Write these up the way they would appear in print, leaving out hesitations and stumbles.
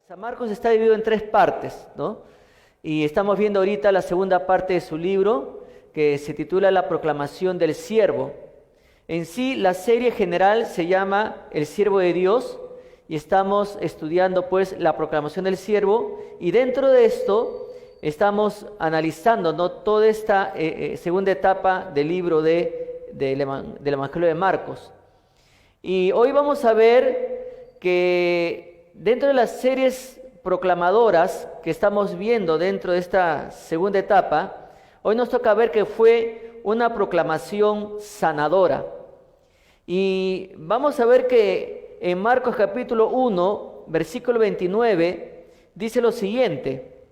San Marcos está dividido en tres partes, ¿no? Y estamos viendo ahorita la segunda parte de su libro, que se titula La proclamación del siervo. En sí, la serie general se llama El siervo de Dios, y estamos estudiando pues la proclamación del siervo, y dentro de esto estamos analizando, ¿no?, toda esta segunda etapa del libro del Evangelio de Marcos. Y hoy vamos a ver que dentro de las series proclamadoras que estamos viendo dentro de esta segunda etapa, hoy nos toca ver que fue una proclamación sanadora. Y vamos a ver que en Marcos capítulo 1, versículo 29, dice lo siguiente.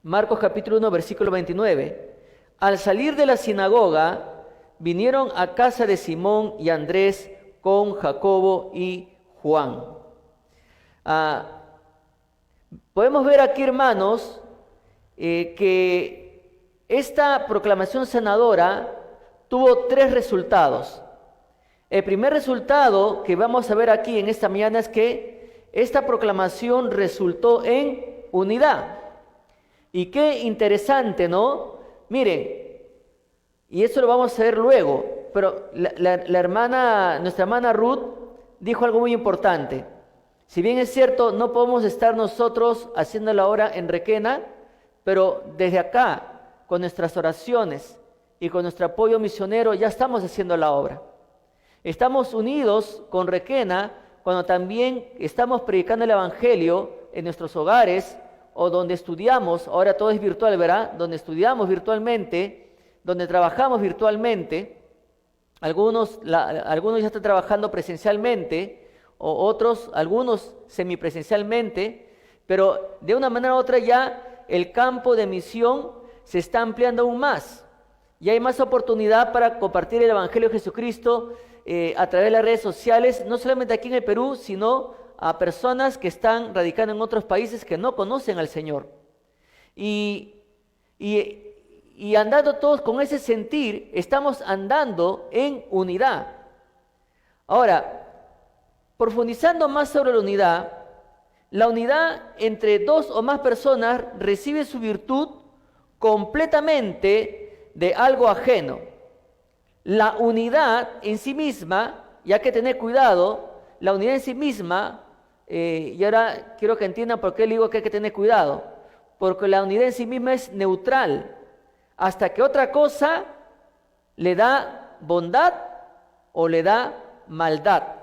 Marcos capítulo 1, versículo 29. Al salir de la sinagoga, vinieron a casa de Simón y Andrés con Jacobo y Juan. Podemos ver aquí, hermanos, que esta proclamación sanadora tuvo tres resultados. El primer resultado que vamos a ver aquí en esta mañana es que esta proclamación resultó en unidad. Y qué interesante, ¿no? Miren, y eso lo vamos a ver luego, pero nuestra hermana Ruth dijo algo muy importante. Si bien es cierto, no podemos estar nosotros haciendo la obra en Requena, pero desde acá, con nuestras oraciones y con nuestro apoyo misionero, ya estamos haciendo la obra. Estamos unidos con Requena cuando también estamos predicando el Evangelio en nuestros hogares o donde estudiamos. Ahora todo es virtual, ¿verdad? Donde estudiamos virtualmente, donde trabajamos virtualmente. Algunos ya están trabajando presencialmente, o algunos semipresencialmente, pero de una manera u otra ya el campo de misión se está ampliando aún más. Y hay más oportunidad para compartir el Evangelio de Jesucristo a través de las redes sociales, no solamente aquí en el Perú, sino a personas que están radicando en otros países que no conocen al Señor. Y andando todos con ese sentir, estamos andando en unidad. Ahora, profundizando más sobre la unidad entre dos o más personas recibe su virtud completamente de algo ajeno. La unidad en sí misma, y hay que tener cuidado, la unidad en sí misma, y ahora quiero que entiendan por qué le digo que hay que tener cuidado, porque la unidad en sí misma es neutral, hasta que otra cosa le da bondad o le da maldad.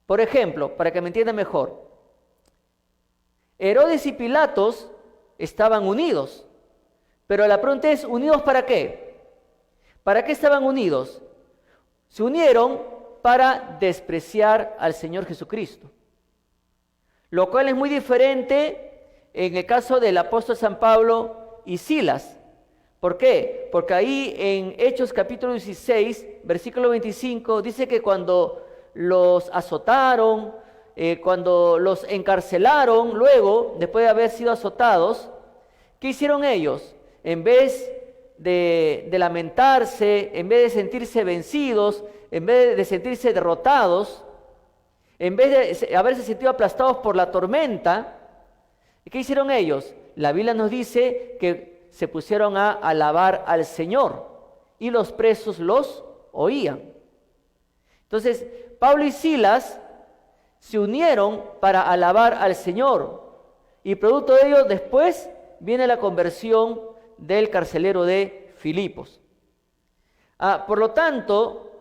Por ejemplo, para que me entiendan mejor, Herodes y Pilatos estaban unidos, pero la pregunta es, ¿unidos para qué? ¿Para qué estaban unidos? Se unieron para despreciar al Señor Jesucristo, lo cual es muy diferente en el caso del apóstol San Pablo y Silas. ¿Por qué? Porque ahí en Hechos capítulo 16, versículo 25, dice que cuando los azotaron, cuando los encarcelaron, luego, después de haber sido azotados, ¿qué hicieron ellos? En vez de lamentarse, en vez de sentirse vencidos, en vez de sentirse derrotados, en vez de haberse sentido aplastados por la tormenta, ¿qué hicieron ellos? La Biblia nos dice que se pusieron a alabar al Señor y los presos los oían. Entonces, Pablo y Silas se unieron para alabar al Señor, y producto de ello después viene la conversión del carcelero de Filipos. Por lo tanto,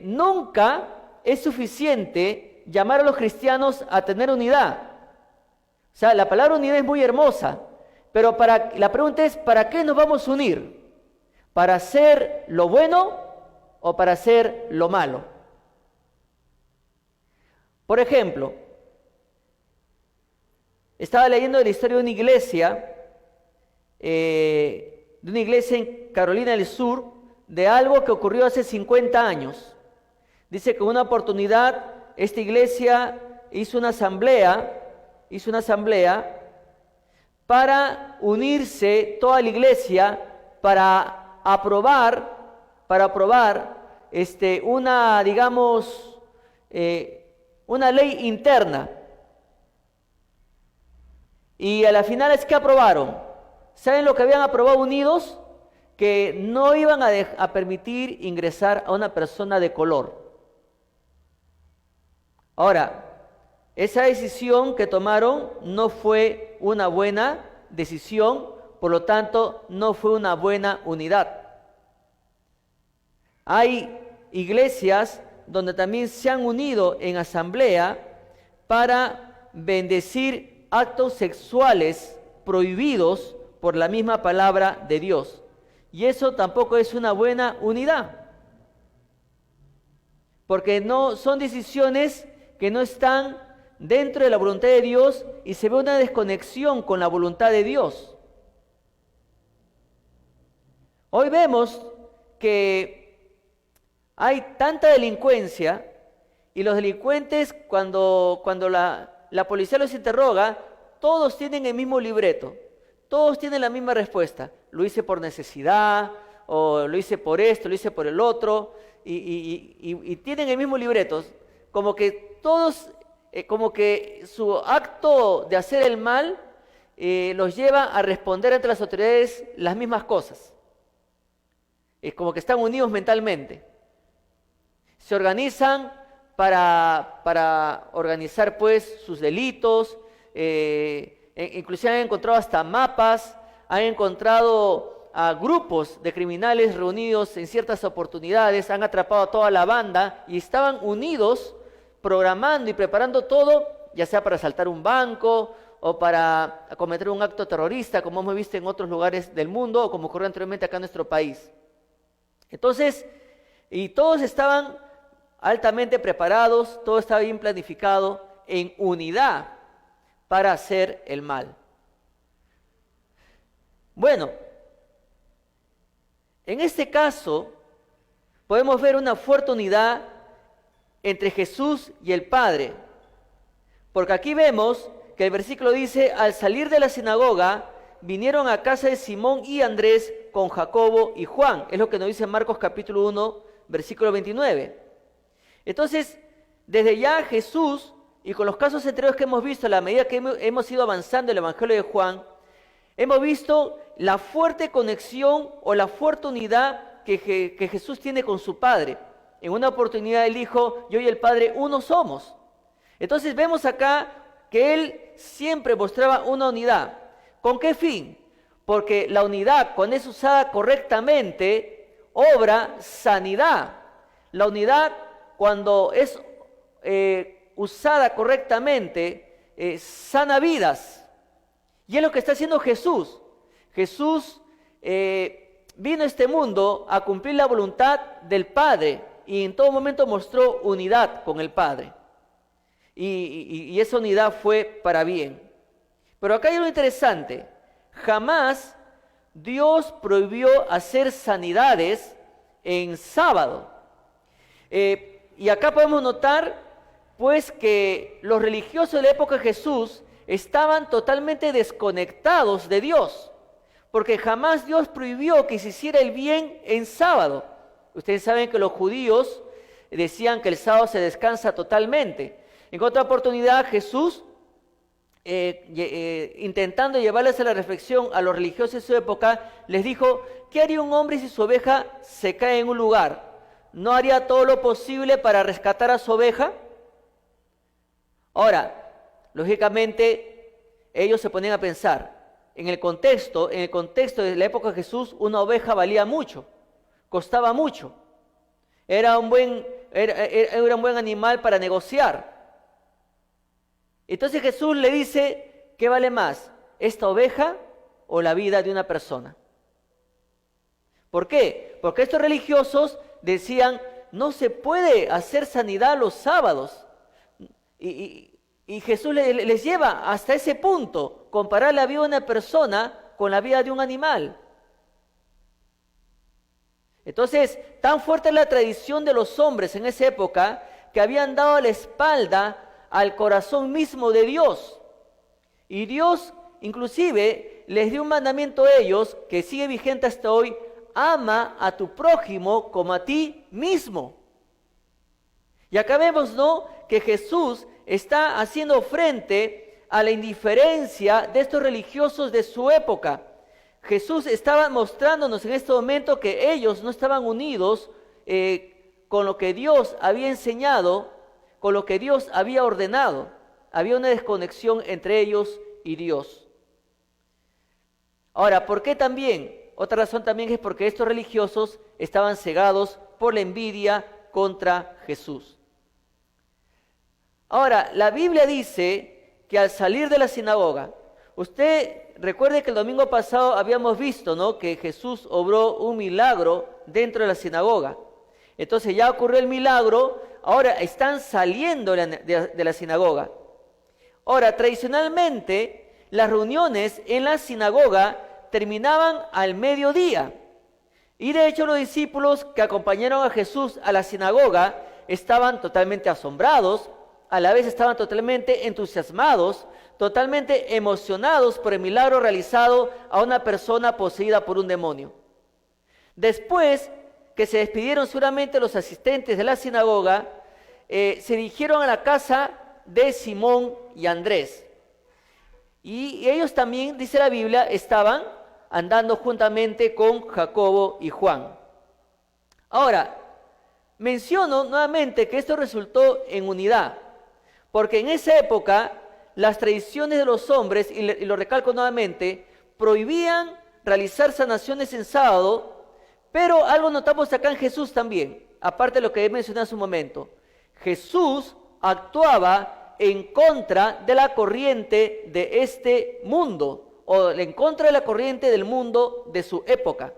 nunca es suficiente llamar a los cristianos a tener unidad. O sea, la palabra unidad es muy hermosa, pero la pregunta es, ¿para qué nos vamos a unir? ¿Para hacer lo bueno o para hacer lo malo? Por ejemplo, estaba leyendo la historia de una iglesia en Carolina del Sur, de algo que ocurrió hace 50 años. Dice que en una oportunidad esta iglesia hizo una asamblea para unirse toda la iglesia para aprobar una ley interna Y a la final es que aprobaron. ¿Saben lo que habían aprobado unidos? Que no iban a permitir ingresar a una persona de color. Ahora, esa decisión que tomaron no fue una buena decisión, por lo tanto, no fue una buena unidad. Hay iglesias donde también se han unido en asamblea para bendecir actos sexuales prohibidos por la misma palabra de Dios. Y eso tampoco es una buena unidad, porque no son decisiones que no están dentro de la voluntad de Dios y se ve una desconexión con la voluntad de Dios. Hoy vemos que hay tanta delincuencia y los delincuentes cuando la policía los interroga, todos tienen el mismo libreto, todos tienen la misma respuesta. Lo hice por necesidad, o lo hice por esto, lo hice por el otro, y tienen el mismo libreto, como que todos, como que su acto de hacer el mal los lleva a responder ante las autoridades las mismas cosas. Es como que están unidos mentalmente. Se organizan para organizar pues sus delitos, inclusive han encontrado hasta mapas, han encontrado a grupos de criminales reunidos en ciertas oportunidades, han atrapado a toda la banda y estaban unidos programando y preparando todo, ya sea para asaltar un banco o para cometer un acto terrorista, como hemos visto en otros lugares del mundo o como ocurrió anteriormente acá en nuestro país. Entonces, y todos estaban altamente preparados, todo estaba bien planificado en unidad para hacer el mal. Bueno, en este caso podemos ver una fuerte unidad entre Jesús y el Padre, porque aquí vemos que el versículo dice: al salir de la sinagoga vinieron a casa de Simón y Andrés con Jacobo y Juan. Es lo que nos dice Marcos capítulo 1, versículo 29. Entonces, desde ya Jesús, y con los casos anteriores que hemos visto, a la medida que hemos ido avanzando en el Evangelio de Juan, hemos visto la fuerte conexión o la fuerte unidad que Jesús tiene con su Padre. En una oportunidad él dijo: yo y el Padre uno somos. Entonces vemos acá que él siempre mostraba una unidad. ¿Con qué fin? Porque la unidad, cuando es usada correctamente, obra sanidad. La unidad, cuando es usada correctamente, sana vidas. Y es lo que está haciendo Jesús. Jesús vino a este mundo a cumplir la voluntad del Padre y en todo momento mostró unidad con el Padre. Y esa unidad fue para bien. Pero acá hay algo interesante. Jamás Dios prohibió hacer sanidades en sábado. Y acá podemos notar pues que los religiosos de la época de Jesús estaban totalmente desconectados de Dios, porque jamás Dios prohibió que se hiciera el bien en sábado. Ustedes saben que los judíos decían que el sábado se descansa totalmente. En otra oportunidad Jesús, intentando llevarles a la reflexión a los religiosos de su época, les dijo: ¿qué haría un hombre si su oveja se cae en un lugar? ¿No haría todo lo posible para rescatar a su oveja? Ahora, lógicamente, ellos se ponen a pensar, en el contexto de la época de Jesús, una oveja valía mucho, costaba mucho, era un buen animal para negociar. Entonces Jesús le dice: ¿qué vale más, esta oveja o la vida de una persona? ¿Por qué? Porque estos religiosos decían: no se puede hacer sanidad los sábados. Y Jesús les lleva hasta ese punto, comparar la vida de una persona con la vida de un animal. Entonces, tan fuerte es la tradición de los hombres en esa época que habían dado la espalda al corazón mismo de Dios. Y Dios inclusive les dio un mandamiento a ellos que sigue vigente hasta hoy: ama a tu prójimo como a ti mismo. Y acá vemos, ¿no?, que Jesús está haciendo frente a la indiferencia de estos religiosos de su época. Jesús estaba mostrándonos en este momento que ellos no estaban unidos con lo que Dios había enseñado, con lo que Dios había ordenado. Había una desconexión entre ellos y Dios. Ahora, ¿por qué también? Otra razón también es porque estos religiosos estaban cegados por la envidia contra Jesús. Ahora, la Biblia dice que al salir de la sinagoga, usted recuerde que el domingo pasado habíamos visto, ¿no?, que Jesús obró un milagro dentro de la sinagoga. Entonces ya ocurrió el milagro, ahora están saliendo de la sinagoga. Ahora, tradicionalmente, las reuniones en la sinagoga terminaban al mediodía. Y de hecho los discípulos que acompañaron a Jesús a la sinagoga estaban totalmente asombrados, a la vez estaban totalmente entusiasmados, totalmente emocionados por el milagro realizado a una persona poseída por un demonio. Después que se despidieron seguramente los asistentes de la sinagoga, se dirigieron a la casa de Simón y Andrés. Y ellos también, dice la Biblia, estaban andando juntamente con Jacobo y Juan. Ahora, menciono nuevamente que esto resultó en unidad, porque en esa época las tradiciones de los hombres, y lo recalco nuevamente, prohibían realizar sanaciones en sábado, pero algo notamos acá en Jesús también, aparte de lo que he mencionado hace un momento. Jesús actuaba en contra de la corriente de este mundo, o en contra de la corriente del mundo de su época.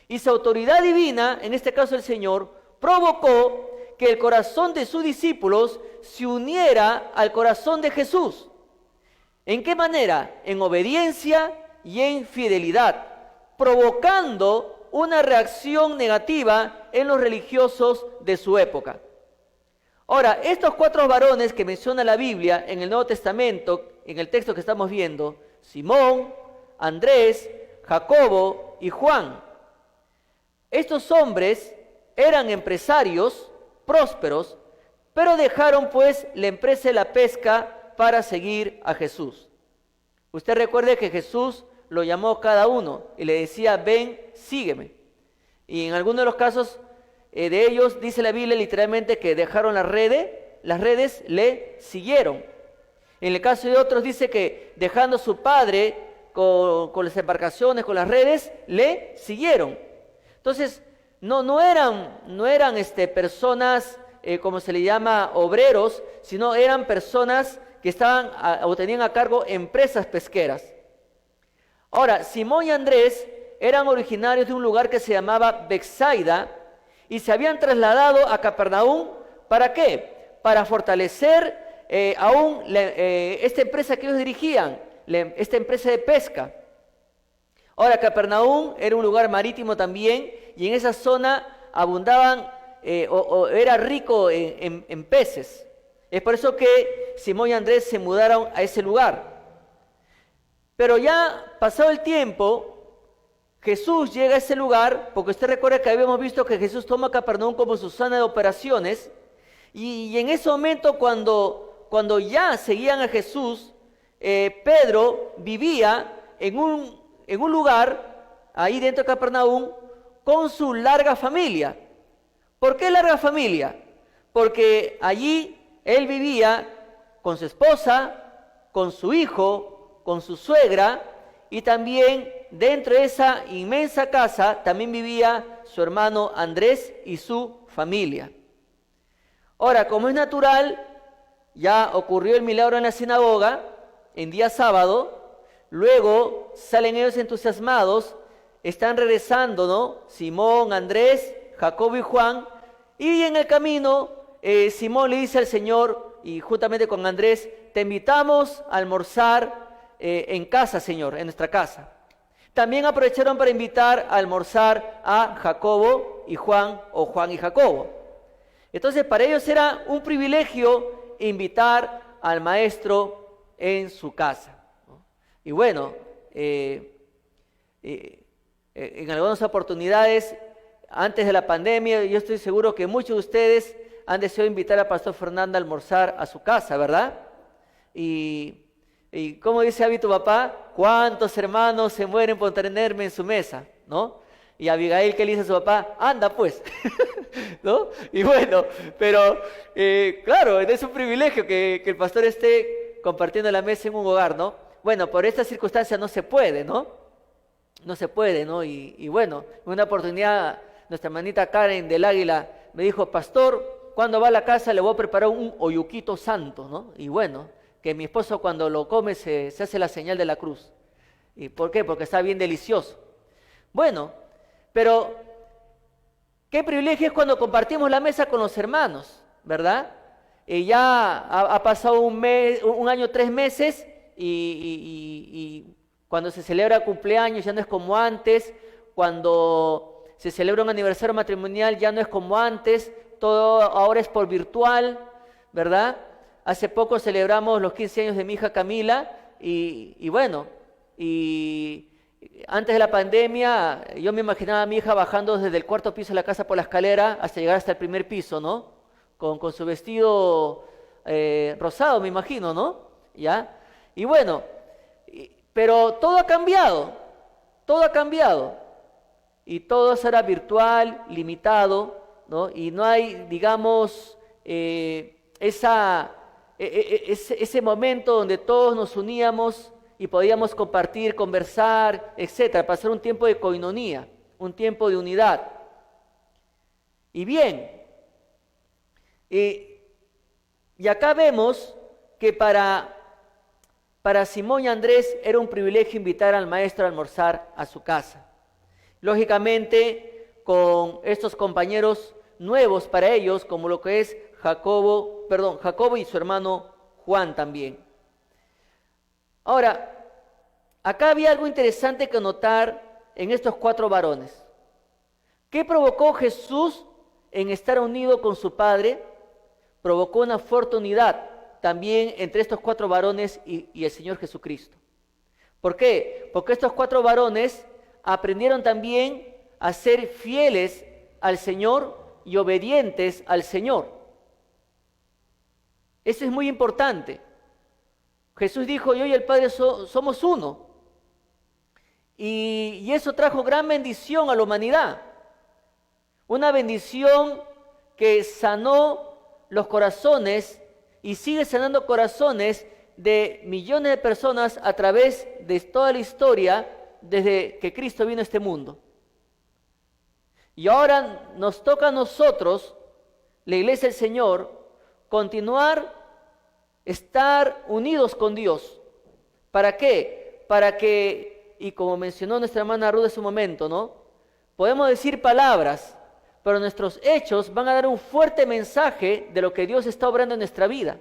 Y su autoridad divina, en este caso el Señor, provocó que el corazón de sus discípulos se uniera al corazón de Jesús. ¿En qué manera? En obediencia y en fidelidad, provocando una reacción negativa en los religiosos de su época. Ahora, estos 4 varones que menciona la Biblia en el Nuevo Testamento, en el texto que estamos viendo, Simón, Andrés, Jacobo y Juan, estos hombres eran empresarios prósperos, pero dejaron pues la empresa de la pesca para seguir a Jesús. Usted recuerde que Jesús lo llamó cada uno y le decía, ven, sígueme. Y en algunos de los casos de ellos dice la Biblia literalmente que dejaron las redes le siguieron. En el caso de otros dice que dejando a su padre con las embarcaciones, con las redes, le siguieron. Entonces, no eran personas, como se le llama, obreros, sino eran personas que estaban o tenían a cargo empresas pesqueras. Ahora, Simón y Andrés eran originarios de un lugar que se llamaba Betsaida y se habían trasladado a Capernaum. ¿Para qué? Para fortalecer aún esta empresa que ellos dirigían, esta empresa de pesca. Ahora, Capernaum era un lugar marítimo también y en esa zona abundaban era rico en peces. Es por eso que Simón y Andrés se mudaron a ese lugar. Pero ya pasado el tiempo, Jesús llega a ese lugar, porque usted recuerda que habíamos visto que Jesús toma Capernaum como su zona de operaciones, y en ese momento cuando ya seguían a Jesús, Pedro vivía en un lugar, ahí dentro de Capernaum, con su larga familia. ¿Por qué larga familia? Porque allí él vivía con su esposa, con su hijo, con su suegra, y también dentro de esa inmensa casa también vivía su hermano Andrés y su familia. Ahora, como es natural, ya ocurrió el milagro en la sinagoga, en día sábado, luego salen ellos entusiasmados, están regresando, ¿no? Simón, Andrés, Jacobo y Juan, y en el camino Simón le dice al Señor, y juntamente con Andrés, te invitamos a almorzar en casa, Señor, en nuestra casa. También aprovecharon para invitar a almorzar a Jacobo y Juan, o Juan y Jacobo. Entonces, para ellos era un privilegio invitar al maestro en su casa, ¿no? Y bueno, en algunas oportunidades, antes de la pandemia, yo estoy seguro que muchos de ustedes han deseado invitar al pastor Fernando a almorzar a su casa, ¿verdad? ¿Y cómo dice Abby tu papá? ¿Cuántos hermanos se mueren por tenerme en su mesa? ¿No? Y Abigail, ¿qué le dice a su papá? Anda pues, ¿no? Y bueno, pero claro, es un privilegio que el pastor esté compartiendo la mesa en un hogar, ¿no? Bueno, por esta circunstancia no se puede, ¿no? No se puede, ¿no? Y bueno, en una oportunidad, nuestra hermanita Karen del Águila me dijo, pastor, cuando va a la casa le voy a preparar un oyuquito santo, ¿no? Y bueno, que mi esposo cuando lo come se hace la señal de la cruz. ¿Y por qué? Porque está bien delicioso. Bueno, pero qué privilegio es cuando compartimos la mesa con los hermanos, ¿verdad? Y ya ha pasado un año, 3 meses y cuando se celebra cumpleaños ya no es como antes, cuando se celebra un aniversario matrimonial ya no es como antes, todo ahora es por virtual, ¿verdad? Hace poco celebramos los 15 años de mi hija Camila y bueno, y antes de la pandemia yo me imaginaba a mi hija bajando desde el 4.º piso de la casa por la escalera hasta llegar hasta el 1.er piso, ¿no? Con su vestido rosado, me imagino, ¿no? ¿Ya? Y bueno, pero todo ha cambiado, todo ha cambiado. Y todo será virtual, limitado, ¿no? Y no hay, digamos, ese momento donde todos nos uníamos y podíamos compartir, conversar, etcétera, pasar un tiempo de coinonía, un tiempo de unidad. Y bien, y acá vemos que para Simón y Andrés era un privilegio invitar al maestro a almorzar a su casa. Lógicamente, con estos compañeros nuevos para ellos, como lo que es Jacobo y su hermano Juan también. Ahora, acá había algo interesante que notar en estos 4 varones. ¿Qué provocó Jesús en estar unido con su Padre? Provocó una fuerte unidad también entre estos 4 varones y el Señor Jesucristo. ¿Por qué? Porque estos 4 varones aprendieron también a ser fieles al Señor y obedientes al Señor. Eso es muy importante. Jesús dijo, yo y el Padre somos uno. Y eso trajo gran bendición a la humanidad. Una bendición que sanó los corazones y sigue sanando corazones de millones de personas a través de toda la historia desde que Cristo vino a este mundo. Y ahora nos toca a nosotros, la Iglesia del Señor, continuar, estar unidos con Dios. ¿Para qué? Para que, y como mencionó nuestra hermana Ruth hace un momento, ¿no? Podemos decir palabras, pero nuestros hechos van a dar un fuerte mensaje de lo que Dios está obrando en nuestra vida.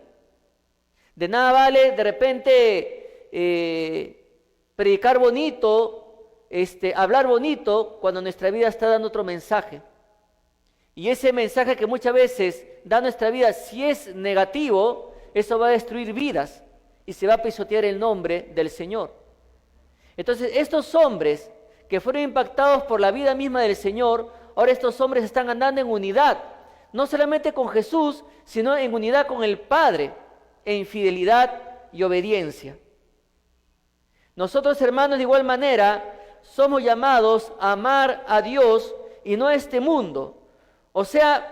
De nada vale de repente predicar bonito, hablar bonito, cuando nuestra vida está dando otro mensaje. Y ese mensaje que muchas veces da nuestra vida, si es negativo, eso va a destruir vidas y se va a pisotear el nombre del Señor. Entonces, estos hombres que fueron impactados por la vida misma del Señor, ahora estos hombres están andando en unidad, no solamente con Jesús, sino en unidad con el Padre, en fidelidad y obediencia. Nosotros, hermanos, de igual manera, somos llamados a amar a Dios y no a este mundo. O sea,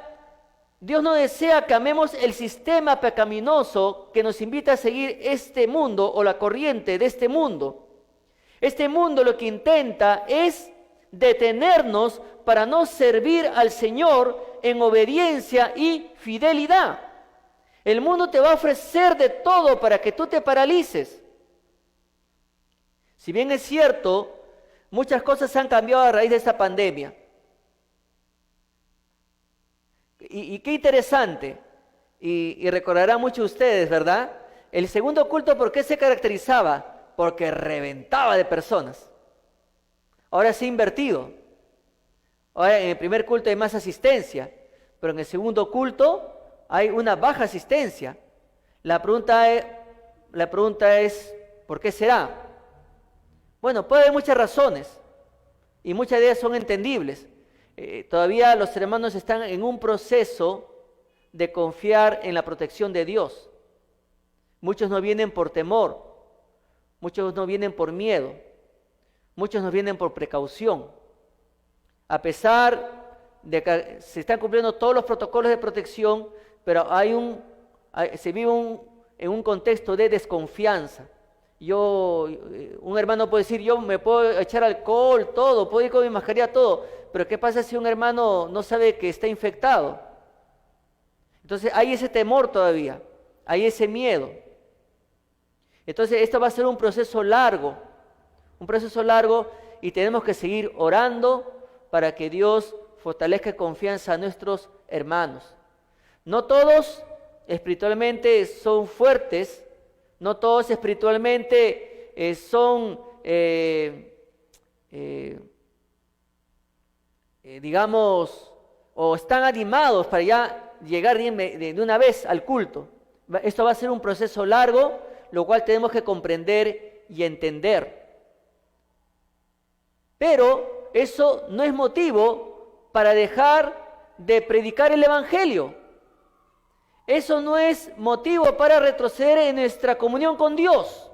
Dios no desea que amemos el sistema pecaminoso que nos invita a seguir este mundo o la corriente de este mundo. Este mundo lo que intenta es detenernos para no servir al Señor en obediencia y fidelidad. El mundo te va a ofrecer de todo para que tú te paralices. Si bien es cierto, muchas cosas han cambiado a raíz de esta pandemia. Y qué interesante, y recordarán muchos de ustedes, ¿verdad? El segundo culto, ¿por qué se caracterizaba? Porque reventaba de personas. Ahora se ha invertido. Ahora en el primer culto hay más asistencia, pero en el segundo culto hay una baja asistencia. La pregunta es, ¿por qué será? Bueno, puede haber muchas razones, y muchas de ellas son entendibles. Todavía los hermanos están en un proceso de confiar en la protección de Dios. Muchos no vienen por temor, muchos no vienen por miedo, muchos no vienen por precaución. A pesar de que se están cumpliendo todos los protocolos de protección, pero se vive en un contexto de desconfianza. Un hermano puede decir, yo me puedo echar alcohol, todo, puedo ir con mi mascarilla, todo, pero ¿qué pasa si un hermano no sabe que está infectado? Entonces hay ese temor todavía, hay ese miedo. Entonces esto va a ser un proceso largo y tenemos que seguir orando para que Dios fortalezca confianza a nuestros hermanos. No todos espiritualmente son fuertes, no todos espiritualmente son, digamos, o están animados para ya llegar de una vez al culto. Esto va a ser un proceso largo, lo cual tenemos que comprender y entender. Pero eso no es motivo para dejar de predicar el Evangelio. Eso no es motivo para retroceder en nuestra comunión con Dios.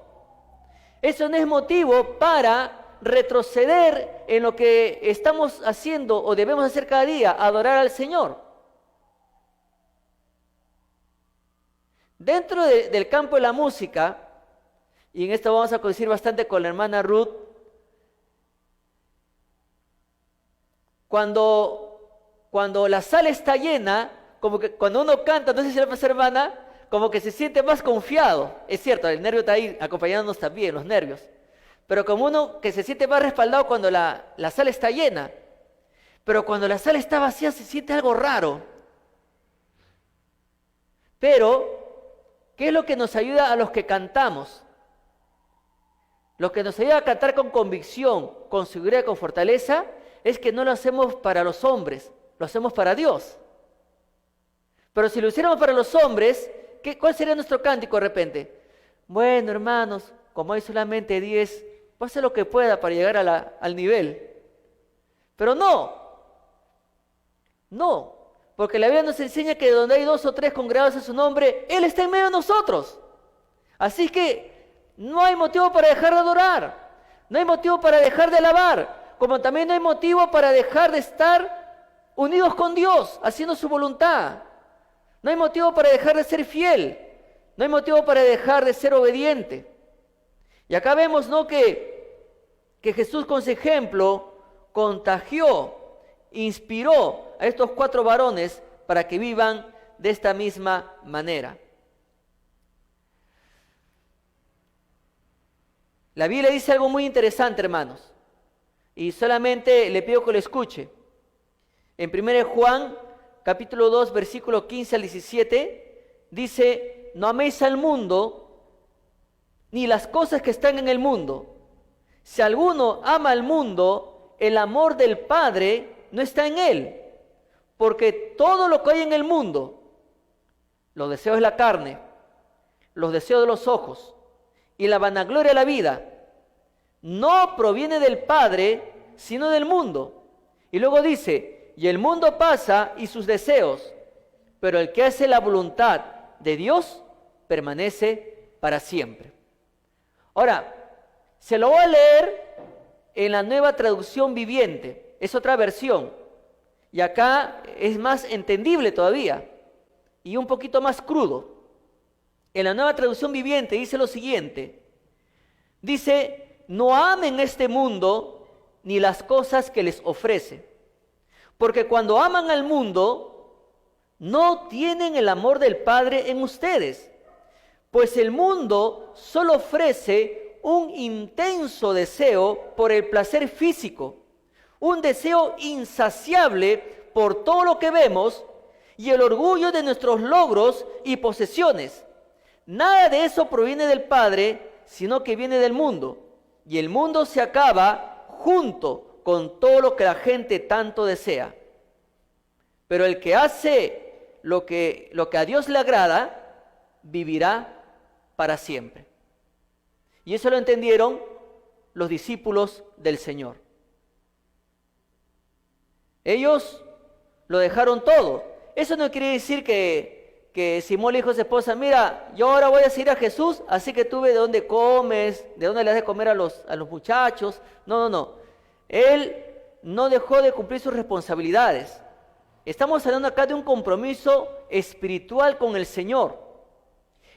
Eso no es motivo para retroceder en lo que estamos haciendo o debemos hacer cada día, adorar al Señor. Dentro del campo de la música, y en esto vamos a coincidir bastante con la hermana Ruth, cuando la sala está llena, como que cuando uno canta, no sé si le pasa, hermana, como que se siente más confiado. Es cierto, el nervio está ahí acompañándonos también, los nervios. Pero como uno que se siente más respaldado cuando la sala está llena. Pero cuando la sala está vacía se siente algo raro. Pero, ¿qué es lo que nos ayuda a los que cantamos? Lo que nos ayuda a cantar con convicción, con seguridad, con fortaleza, es que no lo hacemos para los hombres, lo hacemos para Dios. Pero si lo hiciéramos para los hombres, ¿cuál sería nuestro cántico de repente? Bueno, hermanos, como hay solamente 10, pase lo que pueda para llegar al nivel. Pero no, porque la Biblia nos enseña que donde hay 2 o 3 congregados en su nombre, Él está en medio de nosotros. Así que no hay motivo para dejar de adorar, no hay motivo para dejar de alabar, como también no hay motivo para dejar de estar unidos con Dios, haciendo su voluntad. No hay motivo para dejar de ser fiel. No hay motivo para dejar de ser obediente. Y acá vemos, ¿no?, que Jesús con su ejemplo contagió, inspiró a estos 4 varones para que vivan de esta misma manera. La Biblia dice algo muy interesante, hermanos, y solamente le pido que lo escuche. En 1 Juan capítulo 2, versículo 15 al 17, dice, no améis al mundo, ni las cosas que están en el mundo. Si alguno ama al mundo, el amor del Padre no está en él, porque todo lo que hay en el mundo, los deseos de la carne, los deseos de los ojos y la vanagloria de la vida, no proviene del Padre, sino del mundo. Y luego dice, y el mundo pasa y sus deseos, pero el que hace la voluntad de Dios permanece para siempre. Ahora, se lo voy a leer en la Nueva Traducción Viviente, es otra versión, y acá es más entendible todavía, y un poquito más crudo. En la Nueva Traducción Viviente dice lo siguiente, dice, no amen este mundo ni las cosas que les ofrece. Porque cuando aman al mundo, no tienen el amor del Padre en ustedes. Pues el mundo solo ofrece un intenso deseo por el placer físico, un deseo insaciable por todo lo que vemos y el orgullo de nuestros logros y posesiones. Nada de eso proviene del Padre, sino que viene del mundo. Y el mundo se acaba junto con todo lo que la gente tanto desea. Pero el que hace lo que a Dios le agrada, vivirá para siempre. Y eso lo entendieron los discípulos del Señor. Ellos lo dejaron todo. Eso no quiere decir que que Simón le dijo a su esposa, mira, yo ahora voy a seguir a Jesús, así que tú ve de dónde comes, de dónde le das de comer a los muchachos. No. Él no dejó de cumplir sus responsabilidades. Estamos hablando acá de un compromiso espiritual con el Señor.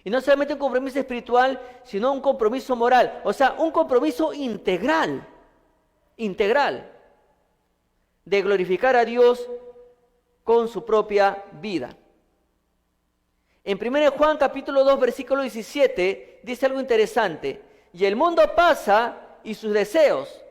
Y no solamente un compromiso espiritual, sino un compromiso moral. O sea, un compromiso integral de glorificar a Dios con su propia vida. En 1 Juan capítulo 2, versículo 17, dice algo interesante. Y el mundo pasa y sus deseos,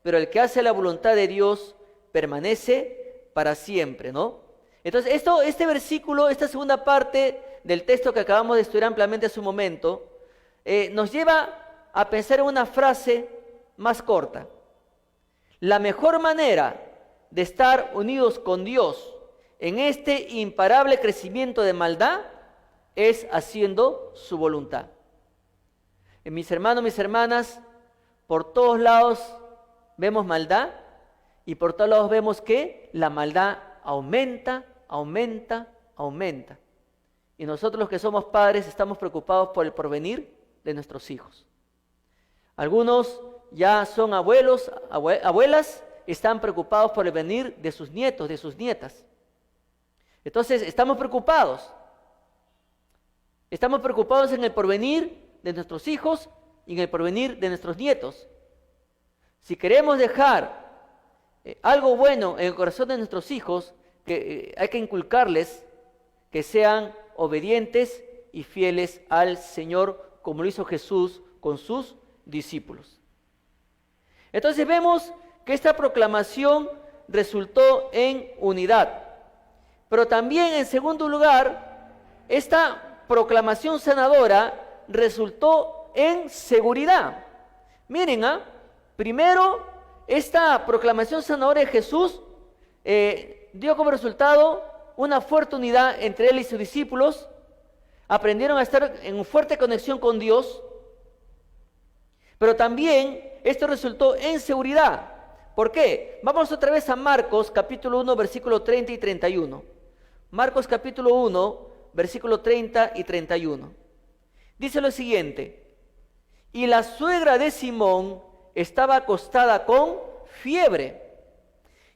pero el que hace la voluntad de Dios permanece para siempre, ¿no? Entonces, este versículo, esta segunda parte del texto que acabamos de estudiar ampliamente hace un momento, nos lleva a pensar en una frase más corta. La mejor manera de estar unidos con Dios en este imparable crecimiento de maldad es haciendo su voluntad. Mis hermanos, mis hermanas, por todos lados vemos maldad y por todos lados vemos que la maldad aumenta. Y nosotros los que somos padres estamos preocupados por el porvenir de nuestros hijos. Algunos ya son abuelos, abuelas, están preocupados por el venir de sus nietos, de sus nietas. Entonces estamos preocupados. Estamos preocupados en el porvenir de nuestros hijos y en el porvenir de nuestros nietos. Si queremos dejar algo bueno en el corazón de nuestros hijos, hay que inculcarles que sean obedientes y fieles al Señor, como lo hizo Jesús con sus discípulos. Entonces vemos que esta proclamación resultó en unidad. Pero también, en segundo lugar, esta proclamación sanadora resultó en seguridad. Miren, primero, esta proclamación sanadora de Jesús dio como resultado una fuerte unidad entre él y sus discípulos. Aprendieron a estar en fuerte conexión con Dios. Pero también esto resultó en seguridad. ¿Por qué? Vamos otra vez a Marcos capítulo 1, versículo 30 y 31. Marcos capítulo 1, versículo 30 y 31. Dice lo siguiente: y la suegra de Simón estaba acostada con fiebre,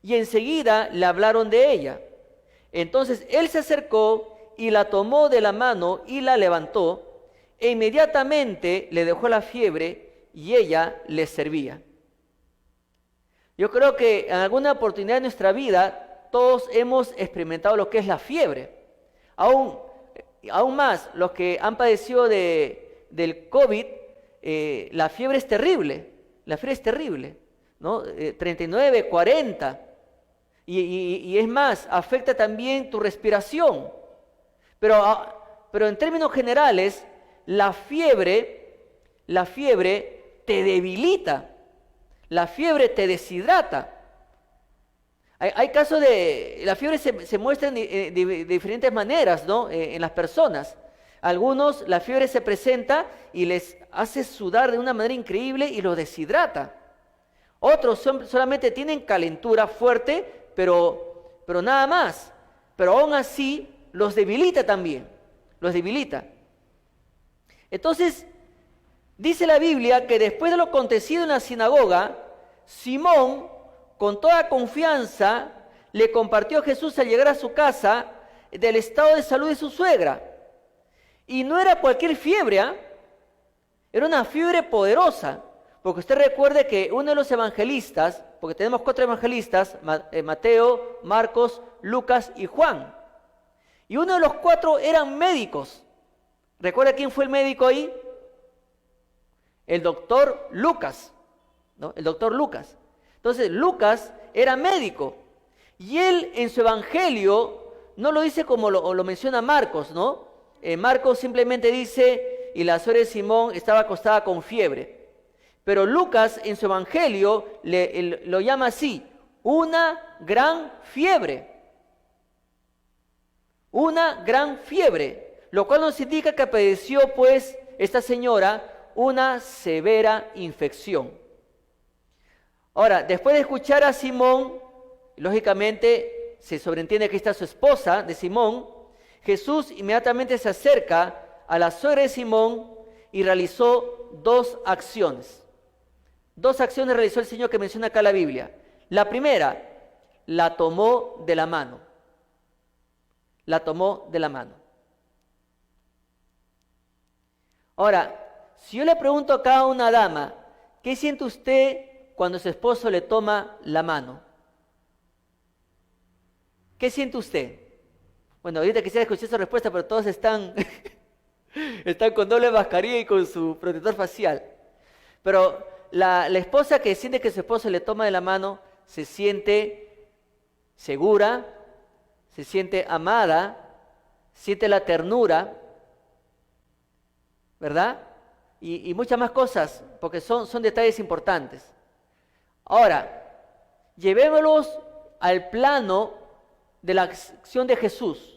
y enseguida le hablaron de ella. Entonces él se acercó y la tomó de la mano y la levantó, e inmediatamente le dejó la fiebre y ella le servía. Yo creo que en alguna oportunidad de nuestra vida todos hemos experimentado lo que es la fiebre. Aún más los que han padecido del COVID, la fiebre es terrible. La fiebre es terrible, ¿no? 39, 40. Y es más, afecta también tu respiración. Pero en términos generales, la fiebre te debilita. La fiebre te deshidrata. Hay casos de... La fiebre se muestra de diferentes maneras, ¿no? En las personas. Algunos, la fiebre se presenta y les hace sudar de una manera increíble y los deshidrata. Otros solamente tienen calentura fuerte, pero nada más. Pero aún así, los debilita también. Los debilita. Entonces, dice la Biblia que después de lo acontecido en la sinagoga, Simón, con toda confianza, le compartió a Jesús al llegar a su casa del estado de salud de su suegra. Y no era cualquier fiebre, era una fiebre poderosa. Porque usted recuerde que uno de los evangelistas, porque tenemos 4 evangelistas, Mateo, Marcos, Lucas y Juan. Y uno de los 4 eran médicos. ¿Recuerda quién fue el médico ahí? El doctor Lucas, ¿no? El doctor Lucas. Entonces, Lucas era médico. Y él en su evangelio no lo dice como lo menciona Marcos, ¿no? Marcos simplemente dice, y la suegra de Simón estaba acostada con fiebre. Pero Lucas en su evangelio lo llama así, una gran fiebre. Una gran fiebre. Lo cual nos indica que padeció pues esta señora una severa infección. Ahora, después de escuchar a Simón, lógicamente se sobreentiende que está su esposa de Simón, Jesús inmediatamente se acerca a la suegra de Simón y realizó dos acciones. Dos acciones realizó el Señor que menciona acá la Biblia. La primera, la tomó de la mano. La tomó de la mano. Ahora, si yo le pregunto acá a una dama, ¿qué siente usted cuando su esposo le toma la mano? ¿Qué siente usted? Bueno, ahorita quisiera escuchar su respuesta, pero todos están, están con doble mascarilla y con su protector facial. Pero la esposa que siente que su esposo le toma de la mano se siente segura, se siente amada, siente la ternura, ¿verdad? Y muchas más cosas, porque son detalles importantes. Ahora, llevémoslos al plano de la acción de Jesús.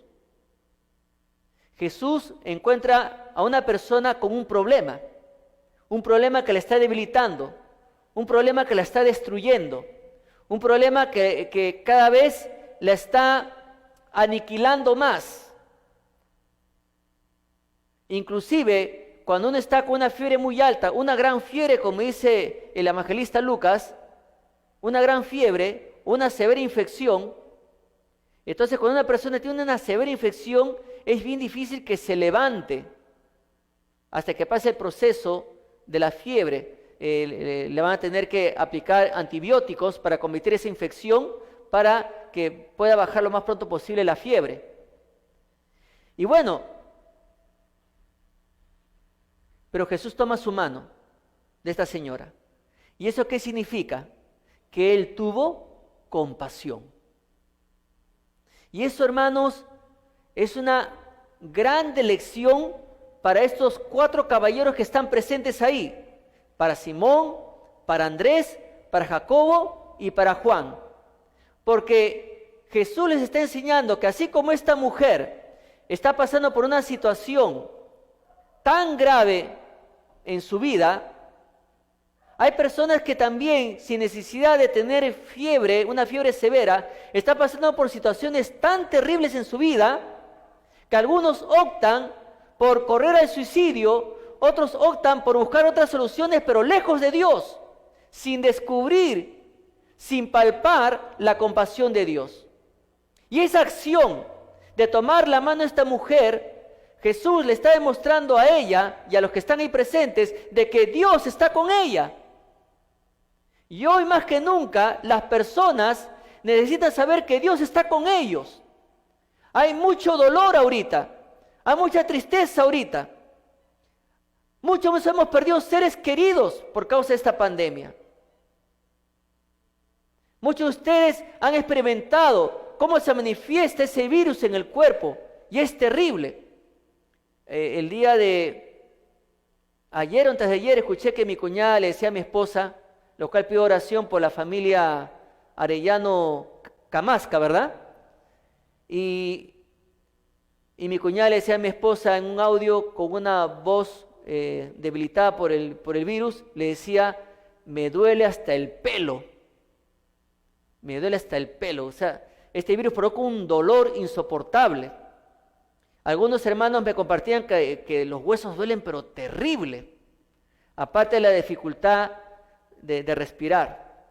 Jesús encuentra a una persona con un problema que la está debilitando, un problema que la está destruyendo, un problema que cada vez la está aniquilando más. Inclusive, cuando uno está con una fiebre muy alta, una gran fiebre, como dice el evangelista Lucas, una gran fiebre, una severa infección. Entonces, cuando una persona tiene una severa infección, es bien difícil que se levante hasta que pase el proceso de la fiebre. Le van a tener que aplicar antibióticos para combatir esa infección para que pueda bajar lo más pronto posible la fiebre. Y bueno, pero Jesús toma su mano de esta señora. ¿Y eso qué significa? Que Él tuvo compasión. Y eso, hermanos, es una grande lección para estos 4 caballeros que están presentes ahí. Para Simón, para Andrés, para Jacobo y para Juan. Porque Jesús les está enseñando que así como esta mujer está pasando por una situación tan grave en su vida, hay personas que también, sin necesidad de tener fiebre, una fiebre severa, están pasando por situaciones tan terribles en su vida, que algunos optan por correr al suicidio, otros optan por buscar otras soluciones, pero lejos de Dios, sin descubrir, sin palpar la compasión de Dios. Y esa acción de tomar la mano a esta mujer, Jesús le está demostrando a ella y a los que están ahí presentes de que Dios está con ella. Y hoy más que nunca las personas necesitan saber que Dios está con ellos. Hay mucho dolor ahorita, hay mucha tristeza ahorita. Muchos hemos perdido seres queridos por causa de esta pandemia. Muchos de ustedes han experimentado cómo se manifiesta ese virus en el cuerpo y es terrible. El día de ayer o antes de ayer escuché que mi cuñada le decía a mi esposa, lo cual pido oración por la familia Arellano Camasca, ¿verdad? Y mi cuñada le decía a mi esposa en un audio con una voz debilitada por el virus, le decía, me duele hasta el pelo. Me duele hasta el pelo. O sea, este virus provoca un dolor insoportable. Algunos hermanos me compartían que los huesos duelen, pero terrible. Aparte de la dificultad de respirar.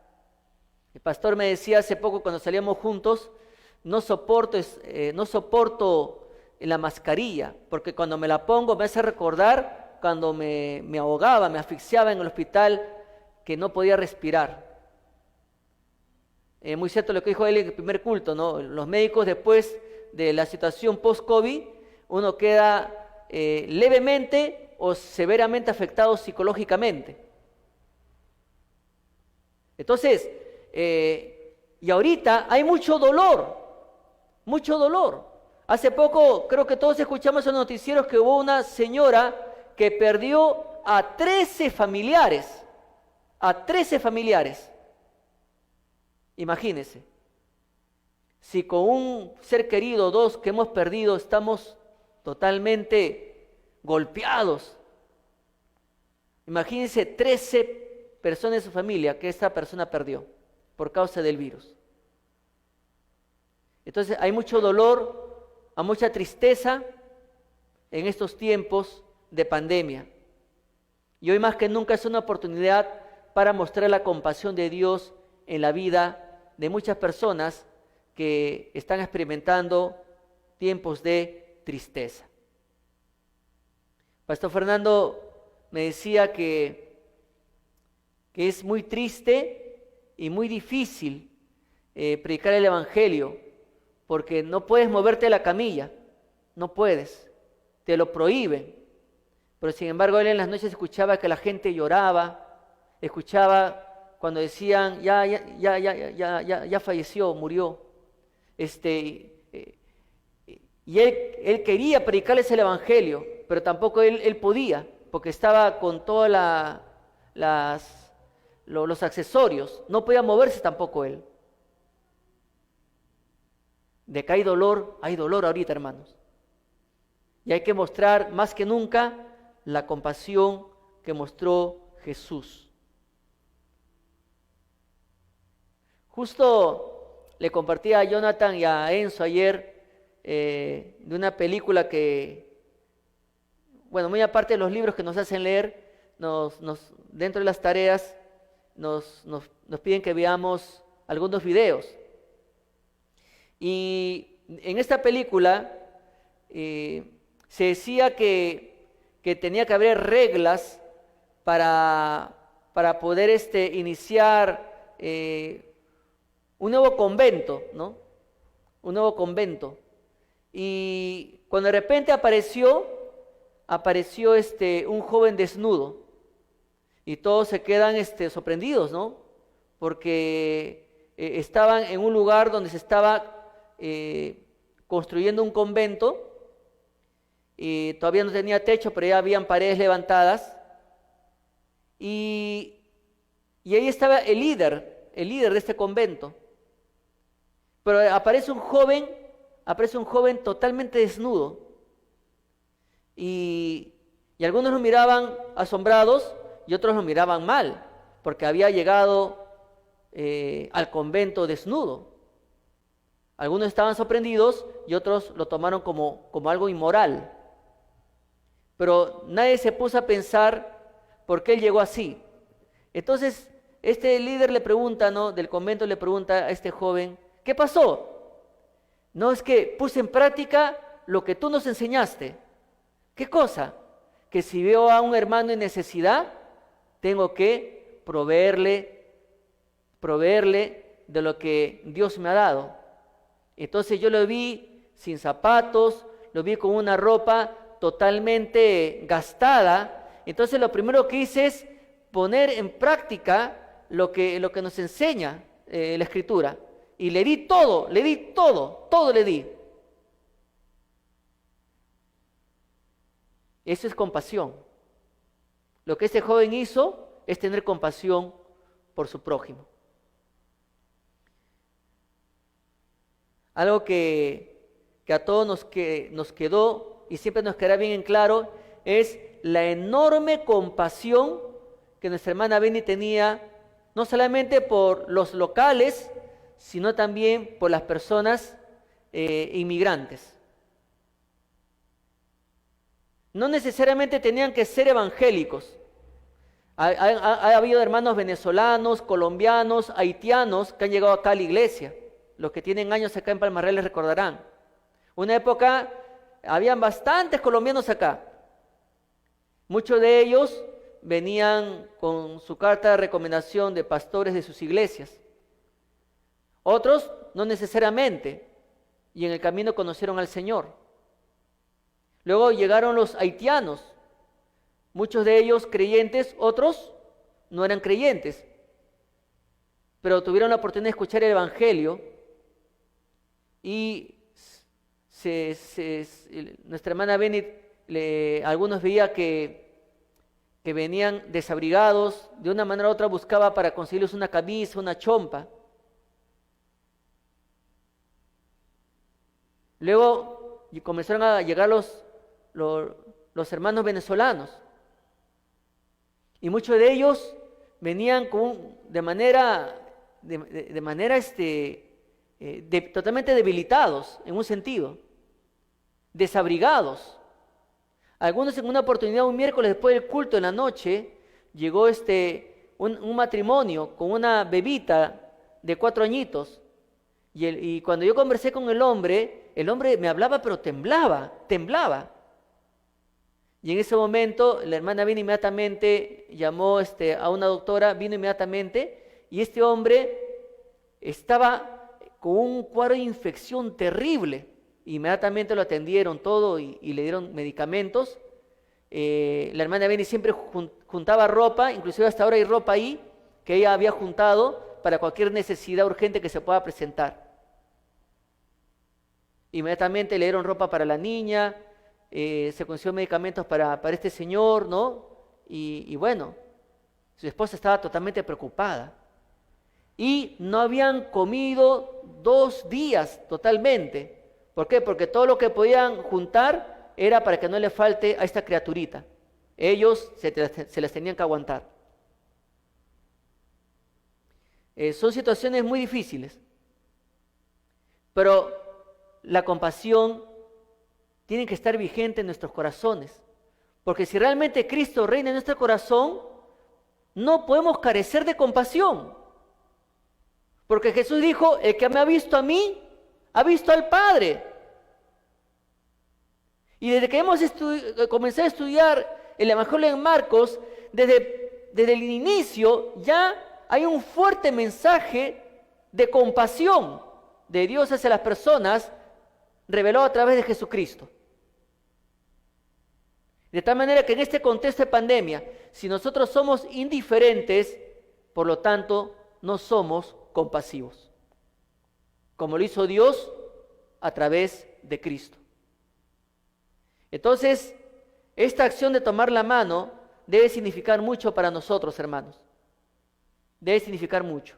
El pastor me decía hace poco cuando salíamos juntos, no soporto la mascarilla, porque cuando me la pongo me hace recordar cuando me ahogaba, me asfixiaba en el hospital, que no podía respirar. Muy cierto lo que dijo él en el primer culto, ¿no? Los médicos después de la situación post-COVID, uno queda levemente o severamente afectado psicológicamente. Entonces, y ahorita hay mucho dolor, mucho dolor. Hace poco, creo que todos escuchamos en los noticieros que hubo una señora que perdió a 13 familiares, a 13 familiares. Imagínense, si con un ser querido, 2 que hemos perdido, estamos totalmente golpeados. Imagínense 13 personas de su familia que esta persona perdió por causa del virus. Entonces hay mucho dolor, a mucha tristeza en estos tiempos de pandemia. Y hoy más que nunca es una oportunidad para mostrar la compasión de Dios en la vida de muchas personas que están experimentando tiempos de tristeza. Pastor Fernando me decía que es muy triste y muy difícil predicar el Evangelio, porque no puedes moverte de la camilla, no puedes, te lo prohíben. Pero sin embargo él en las noches escuchaba que la gente lloraba, escuchaba cuando decían ya falleció, murió. Y él quería predicarles el Evangelio, pero tampoco él podía, porque estaba con todos los accesorios, no podía moverse tampoco él. De que hay dolor ahorita, hermanos. Y hay que mostrar más que nunca la compasión que mostró Jesús. Justo le compartí a Jonathan y a Enzo ayer de una película que, bueno, muy aparte de los libros que nos hacen leer, dentro de las tareas nos piden que veamos algunos videos. Y en esta película se decía que tenía que haber reglas para poder iniciar un nuevo convento, ¿no? Un nuevo convento. Y cuando de repente apareció un joven desnudo y todos se quedan sorprendidos, ¿no? Porque estaban en un lugar donde se estaba construyendo un convento y todavía no tenía techo, pero ya habían paredes levantadas y ahí estaba el líder de este convento. Pero aparece un joven totalmente desnudo y algunos lo miraban asombrados y otros lo miraban mal, porque había llegado al convento desnudo. Algunos estaban sorprendidos y otros lo tomaron como algo inmoral. Pero nadie se puso a pensar por qué él llegó así. Entonces, este líder le pregunta, ¿no?, del convento le pregunta a este joven, ¿qué pasó? No, es que puse en práctica lo que tú nos enseñaste. ¿Qué cosa? Que si veo a un hermano en necesidad, tengo que proveerle de lo que Dios me ha dado. Entonces yo lo vi sin zapatos, lo vi con una ropa totalmente gastada. Entonces lo primero que hice es poner en práctica lo que nos enseña la Escritura. Y le di todo le di. Eso es compasión. Lo que este joven hizo es tener compasión por su prójimo. Algo que a todos nos quedó y siempre nos quedará bien en claro es la enorme compasión que nuestra hermana Beni tenía, no solamente por los locales, sino también por las personas inmigrantes. No necesariamente tenían que ser evangélicos. Ha habido hermanos venezolanos, colombianos, haitianos que han llegado acá a la iglesia. Los que tienen años acá en Palmarés les recordarán. Una época habían bastantes colombianos acá. Muchos de ellos venían con su carta de recomendación de pastores de sus iglesias. Otros no necesariamente, y en el camino conocieron al Señor. Luego llegaron los haitianos, muchos de ellos creyentes, otros no eran creyentes, pero tuvieron la oportunidad de escuchar el Evangelio y nuestra hermana Beni, algunos veía que venían desabrigados, de una manera u otra buscaba para conseguirles una camisa, una chompa. Luego comenzaron a llegar los hermanos venezolanos y muchos de ellos venían de manera totalmente debilitados en un sentido. desabrigados. Algunos en una oportunidad, un miércoles después del culto en la noche, llegó un matrimonio con una bebita de 4 añitos. Y cuando yo conversé con el hombre me hablaba pero temblaba. Y en ese momento la hermana vino inmediatamente, llamó a una doctora, vino inmediatamente, y este hombre estaba con un cuadro de infección terrible. Inmediatamente lo atendieron todo y le dieron medicamentos. La hermana Beni siempre juntaba ropa, inclusive hasta ahora hay ropa ahí que ella había juntado para cualquier necesidad urgente que se pueda presentar. Inmediatamente le dieron ropa para la niña, se consiguió medicamentos para este señor, ¿no? Y bueno, su esposa estaba totalmente preocupada. Y no habían comido 2 días totalmente. ¿Por qué? Porque todo lo que podían juntar era para que no le falte a esta criaturita. Ellos se las tenían que aguantar. Son situaciones muy difíciles. Pero la compasión tiene que estar vigente en nuestros corazones. Porque si realmente Cristo reina en nuestro corazón, no podemos carecer de compasión. Porque Jesús dijo, el que me ha visto a mí, ha visto al Padre. Y desde que hemos comenzado a estudiar el Evangelio en Marcos, desde el inicio ya hay un fuerte mensaje de compasión de Dios hacia las personas, revelado a través de Jesucristo. De tal manera que en este contexto de pandemia, si nosotros somos indiferentes, por lo tanto, no somos compasivos, como lo hizo Dios a través de Cristo. Entonces, esta acción de tomar la mano debe significar mucho para nosotros, hermanos. Debe significar mucho.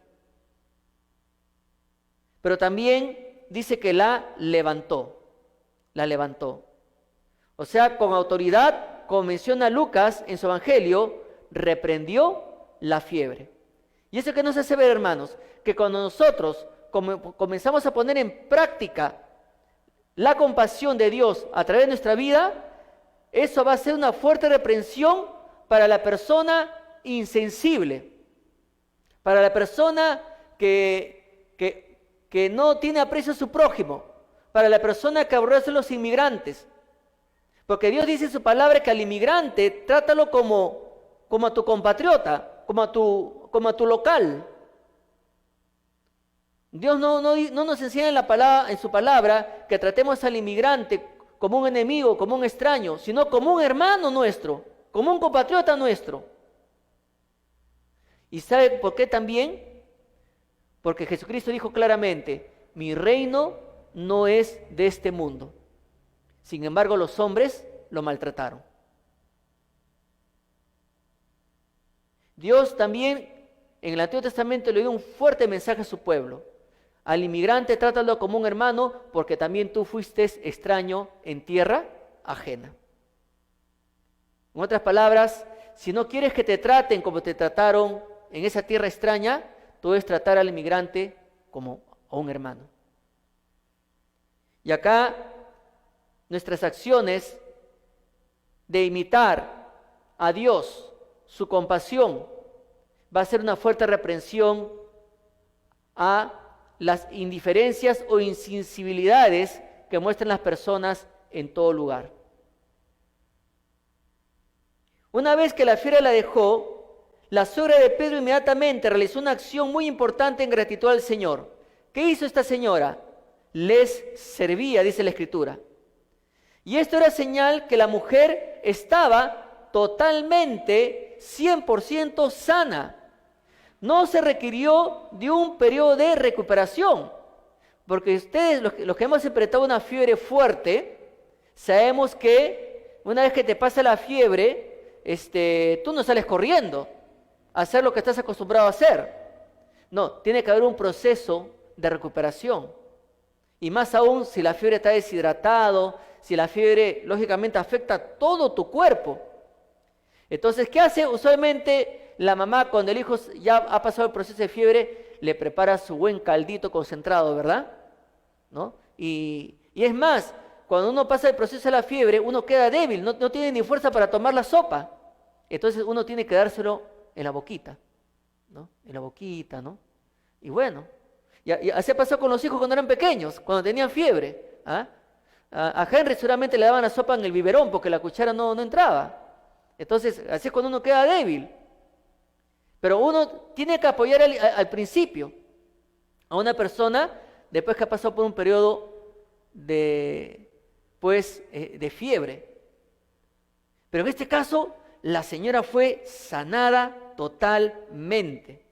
Pero también dice que la levantó. O sea, con autoridad, como menciona Lucas en su Evangelio, reprendió la fiebre. Y eso que nos hace ver, hermanos, que cuando nosotros comenzamos a poner en práctica la compasión de Dios a través de nuestra vida, eso va a ser una fuerte reprensión para la persona insensible, para la persona que no tiene aprecio a su prójimo, para la persona que aborrece a los inmigrantes. Porque Dios dice en su palabra que al inmigrante trátalo como a tu compatriota, como a tu local. Dios no nos enseña en su palabra que tratemos al inmigrante como un enemigo, como un extraño, sino como un hermano nuestro, como un compatriota nuestro. ¿Y sabe por qué también? Porque Jesucristo dijo claramente, mi reino no es de este mundo. Sin embargo, los hombres lo maltrataron. Dios también en el Antiguo Testamento le dio un fuerte mensaje a su pueblo. Al inmigrante trátalo como un hermano, porque también tú fuiste extraño en tierra ajena. En otras palabras, si no quieres que te traten como te trataron en esa tierra extraña, tú debes tratar al inmigrante como a un hermano. Y acá nuestras acciones de imitar a Dios, su compasión, va a ser una fuerte reprensión a las indiferencias o insensibilidades que muestran las personas en todo lugar. Una vez que la fiera la dejó, la suegra de Pedro inmediatamente realizó una acción muy importante en gratitud al Señor. ¿Qué hizo esta señora? Les servía, dice la Escritura. Y esto era señal que la mujer estaba totalmente, 100% sana. No se requirió de un periodo de recuperación, porque ustedes, los que hemos enfrentado una fiebre fuerte, sabemos que una vez que te pasa la fiebre, tú no sales corriendo a hacer lo que estás acostumbrado a hacer. No, tiene que haber un proceso de recuperación. Y más aún si la fiebre está deshidratado, si la fiebre lógicamente afecta todo tu cuerpo. Entonces, ¿qué hace usualmente la mamá cuando el hijo ya ha pasado el proceso de fiebre? Le prepara su buen caldito concentrado, ¿verdad? ¿No? Y es más, cuando uno pasa el proceso de la fiebre, uno queda débil, no tiene ni fuerza para tomar la sopa. Entonces uno tiene que dárselo en la boquita, ¿no? En la boquita, ¿no? Y bueno, y así pasó con los hijos cuando eran pequeños, cuando tenían fiebre. ¿Ah? A Henry seguramente le daban la sopa en el biberón porque la cuchara no entraba. Entonces, así es cuando uno queda débil. Pero uno tiene que apoyar al principio a una persona después que ha pasado por un periodo de fiebre. Pero en este caso, la señora fue sanada totalmente.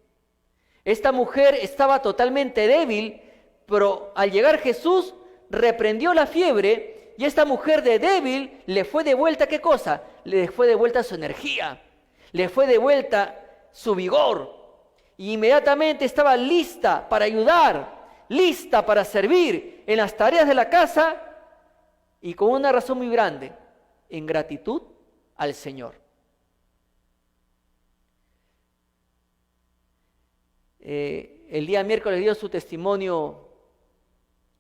Esta mujer estaba totalmente débil, pero al llegar Jesús reprendió la fiebre y esta mujer de débil le fue de vuelta, ¿qué cosa? Le fue de vuelta su energía, le fue de vuelta su vigor. Y inmediatamente estaba lista para ayudar, lista para servir en las tareas de la casa y con una razón muy grande, en gratitud al Señor. El día miércoles dio su testimonio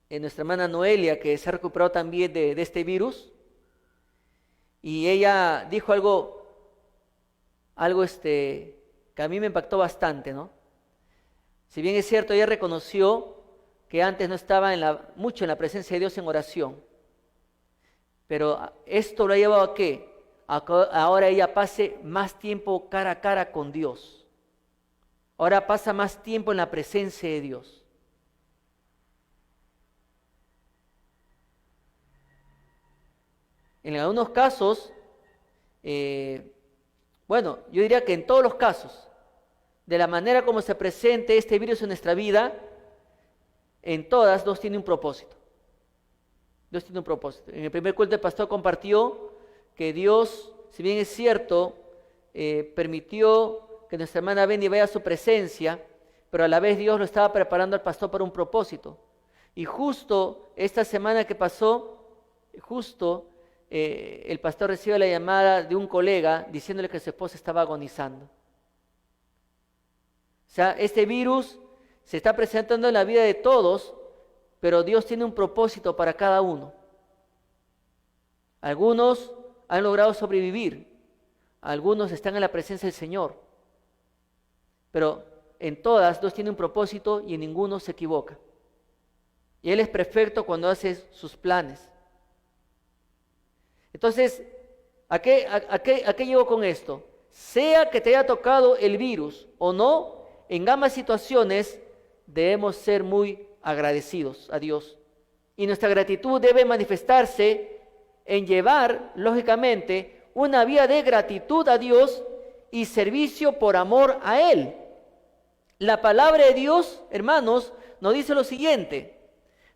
nuestra hermana Noelia, que se ha recuperado también de este virus, y ella dijo algo que a mí me impactó bastante, ¿no? Si bien es cierto, ella reconoció que antes no estaba mucho en la presencia de Dios en oración, pero esto lo ha llevado a ¿qué? Ahora ella pase más tiempo cara a cara con Dios. Ahora pasa más tiempo en la presencia de Dios. En algunos casos, yo diría que en todos los casos, de la manera como se presente este virus en nuestra vida, en todas Dios tiene un propósito. Dios tiene un propósito. En el primer culto el pastor compartió que Dios, si bien es cierto, permitió que nuestra hermana Benny vaya a su presencia, pero a la vez Dios lo estaba preparando al pastor para un propósito. Y justo esta semana que pasó, el pastor recibe la llamada de un colega diciéndole que su esposa estaba agonizando. O sea, este virus se está presentando en la vida de todos, pero Dios tiene un propósito para cada uno. Algunos han logrado sobrevivir, algunos están en la presencia del Señor, pero en todas Dios tiene un propósito y en ninguno se equivoca. Y Él es perfecto cuando hace sus planes. Entonces, ¿a qué llego con esto? Sea que te haya tocado el virus o no, en ambas situaciones debemos ser muy agradecidos a Dios. Y nuestra gratitud debe manifestarse en llevar, lógicamente, una vida de gratitud a Dios y servicio por amor a Él. La palabra de Dios, hermanos, nos dice lo siguiente: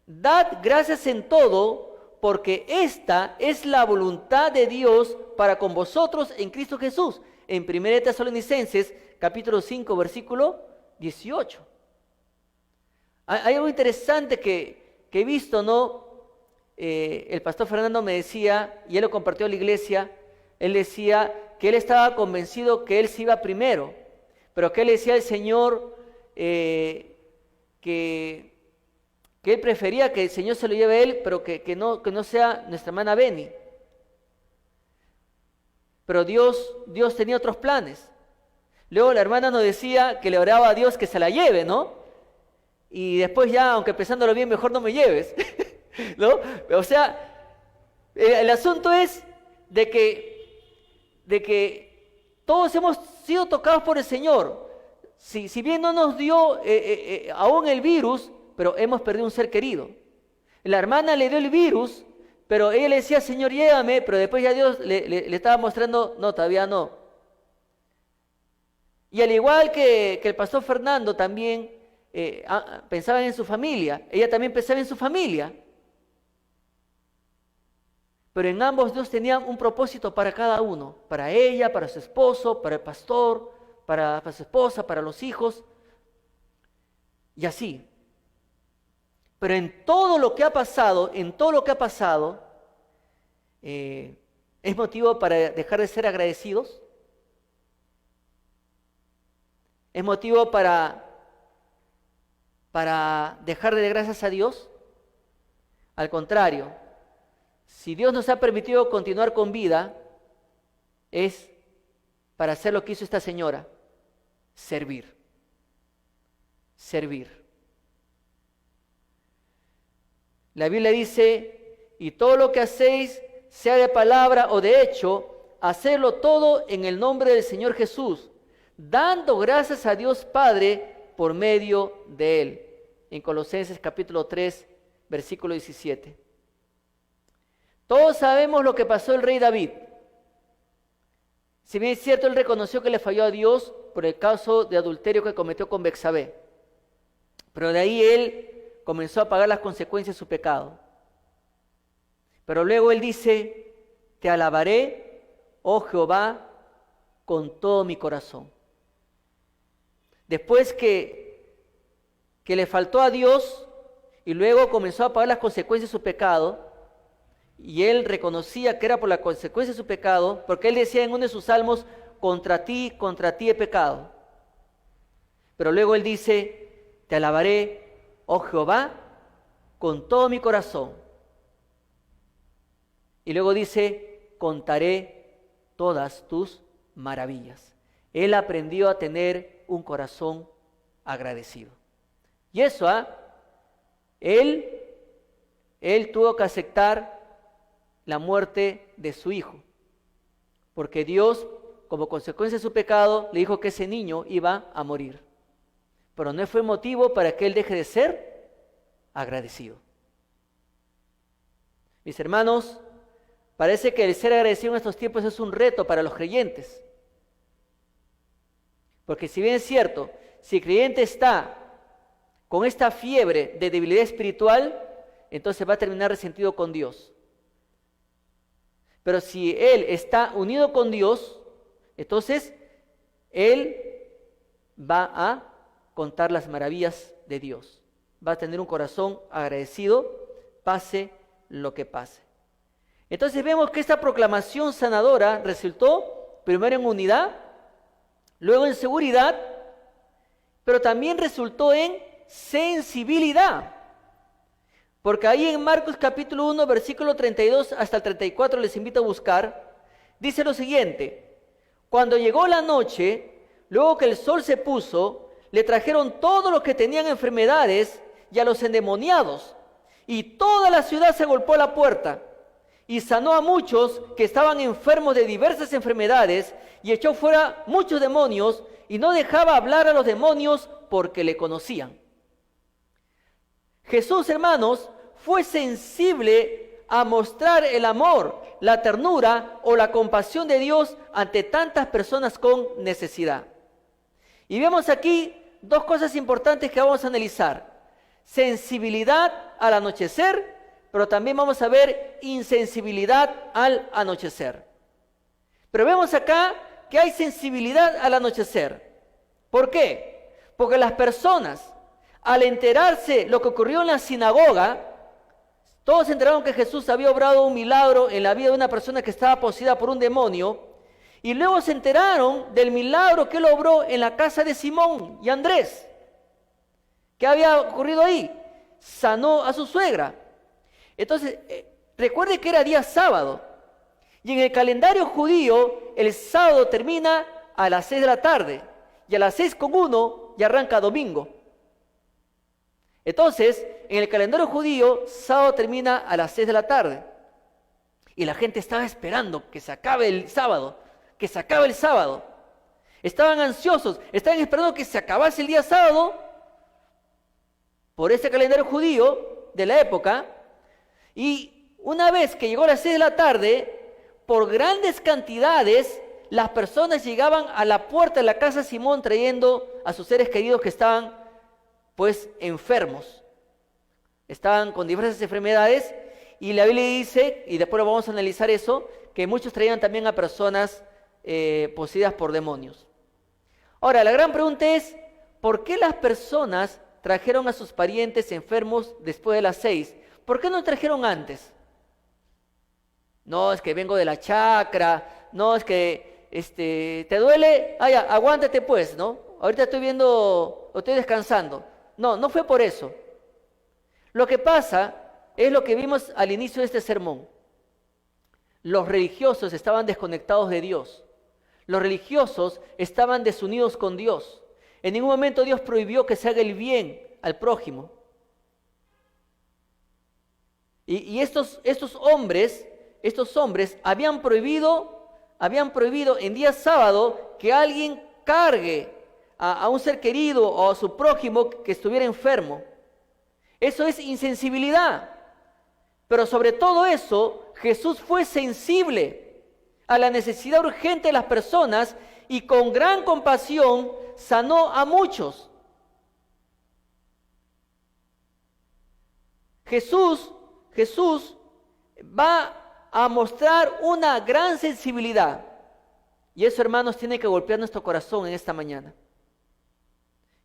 dad gracias en todo, porque esta es la voluntad de Dios para con vosotros en Cristo Jesús. En 1 Tesalonicenses, capítulo 5, versículo 18. Hay algo interesante que he visto, ¿no? El pastor Fernando me decía, y él lo compartió a la iglesia, él decía que él estaba convencido que él se iba primero, pero que él decía al Señor que él prefería que el Señor se lo lleve a él, pero que no sea nuestra hermana Benny. Pero Dios tenía otros planes. Luego la hermana nos decía que le oraba a Dios que se la lleve, ¿no? Y después ya, aunque pensándolo bien, mejor no me lleves, ¿no? O sea, el asunto es de que todos hemos sido tocados por el Señor. Si bien no nos dio aún el virus, pero hemos perdido un ser querido. La hermana le dio el virus, pero ella le decía, Señor, llévame, pero después ya Dios le estaba mostrando, no, todavía no. Y al igual que el pastor Fernando también pensaba en su familia, ella también pensaba en su familia. Pero en ambos Dios tenía un propósito para cada uno, para ella, para su esposo, para el pastor, para su esposa, para los hijos, y así. Pero en todo lo que ha pasado, ¿es motivo para dejar de ser agradecidos? ¿Es motivo para dejar de dar gracias a Dios? Al contrario, Si Dios nos ha permitido continuar con vida, es para hacer lo que hizo esta señora, servir. Servir. La Biblia dice, y todo lo que hacéis, sea de palabra o de hecho, hacedlo todo en el nombre del Señor Jesús, dando gracias a Dios Padre por medio de Él. En Colosenses capítulo 3, versículo 17. Todos sabemos lo que pasó el rey David. Si bien es cierto, él reconoció que le falló a Dios por el caso de adulterio que cometió con Betsabé. Pero de ahí él comenzó a pagar las consecuencias de su pecado. Pero luego él dice, te alabaré, oh Jehová, con todo mi corazón. Después que le faltó a Dios y luego comenzó a pagar las consecuencias de su pecado, y él reconocía que era por la consecuencia de su pecado, porque él decía en uno de sus salmos, contra ti he pecado. Pero luego él dice, te alabaré, oh Jehová, con todo mi corazón. Y luego dice, contaré todas tus maravillas. Él aprendió a tener un corazón agradecido. Y eso, él tuvo que aceptar la muerte de su hijo, porque Dios, como consecuencia de su pecado, le dijo que ese niño iba a morir. Pero no fue motivo para que él deje de ser agradecido. Mis hermanos, parece que el ser agradecido en estos tiempos es un reto para los creyentes. Porque si bien es cierto, si el creyente está con esta fiebre de debilidad espiritual, entonces va a terminar resentido con Dios. Pero si él está unido con Dios, entonces él va a contar las maravillas de Dios. Va a tener un corazón agradecido, pase lo que pase. Entonces vemos que esta proclamación sanadora resultó primero en unidad, luego en seguridad, pero también resultó en sensibilidad. Porque ahí en Marcos capítulo 1, versículo 32 hasta el 34, les invito a buscar, dice lo siguiente: cuando llegó la noche, luego que el sol se puso, le trajeron todos los que tenían enfermedades y a los endemoniados, y toda la ciudad se golpeó a la puerta, y sanó a muchos que estaban enfermos de diversas enfermedades, y echó fuera muchos demonios, y no dejaba hablar a los demonios porque le conocían. Jesús, hermanos, fue sensible a mostrar el amor, la ternura o la compasión de Dios ante tantas personas con necesidad. Y vemos aquí dos cosas importantes que vamos a analizar: sensibilidad al anochecer, pero también vamos a ver insensibilidad al anochecer. Pero vemos acá que hay sensibilidad al anochecer. ¿Por qué? Porque las personas, al enterarse lo que ocurrió en la sinagoga, todos se enteraron que Jesús había obrado un milagro en la vida de una persona que estaba poseída por un demonio, y luego se enteraron del milagro que él obró en la casa de Simón y Andrés. ¿Qué había ocurrido ahí? Sanó a su suegra. Entonces, recuerde que era día sábado, y en el calendario judío el sábado termina a las 6 de la tarde, y a las 6:01 ya arranca domingo. Entonces, en el calendario judío, sábado termina a las 6 de la tarde. Y la gente estaba esperando que se acabe el sábado, que se acabe el sábado. Estaban ansiosos, estaban esperando que se acabase el día sábado por ese calendario judío de la época. Y una vez que llegó a las 6 de la tarde, por grandes cantidades, las personas llegaban a la puerta de la casa de Simón trayendo a sus seres queridos que estaban pues enfermos, estaban con diversas enfermedades, y la Biblia dice, y después vamos a analizar eso, que muchos traían también a personas poseídas por demonios. Ahora, la gran pregunta es, ¿por qué las personas trajeron a sus parientes enfermos después de las 6? ¿Por qué no trajeron antes? No, es que vengo de la chacra, no, es que ¿te duele? Ah, ya, aguántate pues, ¿no? Ahorita estoy descansando. No, no fue por eso. Lo que pasa es lo que vimos al inicio de este sermón. Los religiosos estaban desconectados de Dios. Los religiosos estaban desunidos con Dios. En ningún momento Dios prohibió que se haga el bien al prójimo. Y estos hombres habían prohibido en día sábado que alguien cargue a un ser querido o a su prójimo que estuviera enfermo. Eso es insensibilidad. Pero sobre todo eso, Jesús fue sensible a la necesidad urgente de las personas y con gran compasión sanó a muchos. Jesús va a mostrar una gran sensibilidad. Y eso, hermanos, tiene que golpear nuestro corazón en esta mañana.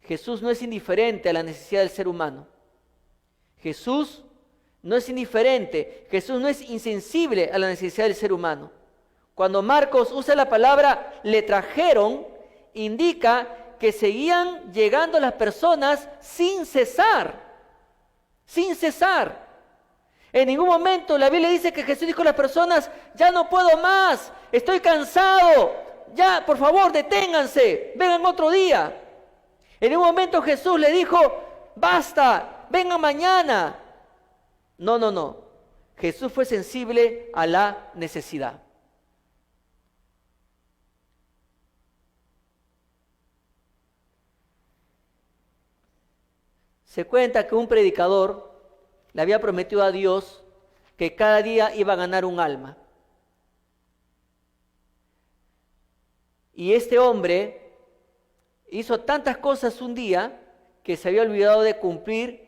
Jesús no es indiferente a la necesidad del ser humano. Jesús no es indiferente, Jesús no es insensible a la necesidad del ser humano. Cuando Marcos usa la palabra le trajeron, indica que seguían llegando las personas sin cesar. Sin cesar. En ningún momento la Biblia dice que Jesús dijo a las personas, ya no puedo más, estoy cansado, ya por favor deténganse, vengan otro día. En ningún momento Jesús le dijo, basta, vengan mañana. No. Jesús fue sensible a la necesidad. Se cuenta que un predicador le había prometido a Dios que cada día iba a ganar un alma. Y este hombre hizo tantas cosas un día que se había olvidado de cumplir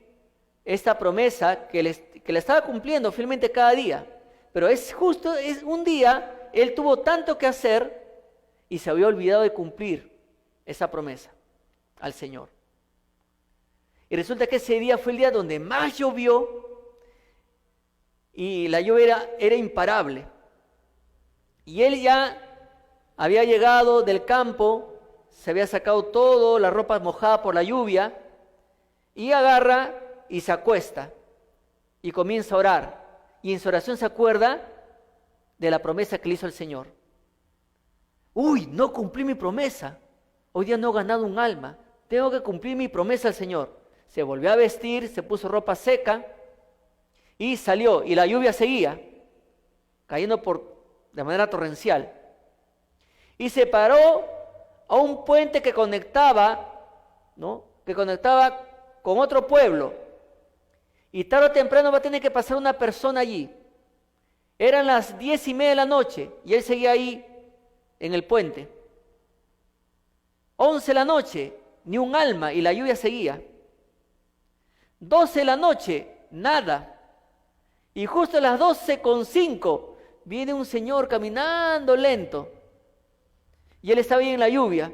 esta promesa que le estaba cumpliendo fielmente cada día. Pero es un día, él tuvo tanto que hacer y se había olvidado de cumplir esa promesa al Señor. Y resulta que ese día fue el día donde más llovió y la lluvia era imparable. Y él ya había llegado del campo, se había sacado todo, la ropa mojada por la lluvia, y agarra y se acuesta y comienza a orar. Y en su oración se acuerda de la promesa que le hizo el Señor. Uy, no cumplí mi promesa. Hoy día no he ganado un alma. Tengo que cumplir mi promesa al Señor. Se volvió a vestir, se puso ropa seca y salió. Y la lluvia seguía cayendo de manera torrencial. Y se paró a un puente que conectaba, que conectaba con otro pueblo. Y tarde o temprano va a tener que pasar una persona allí. Eran las 10:30 de la noche y él seguía ahí en el puente. 11 de la noche, ni un alma y la lluvia seguía. 12 de la noche, nada. Y justo a las 12:05 viene un señor caminando lento. Y él estaba ahí en la lluvia.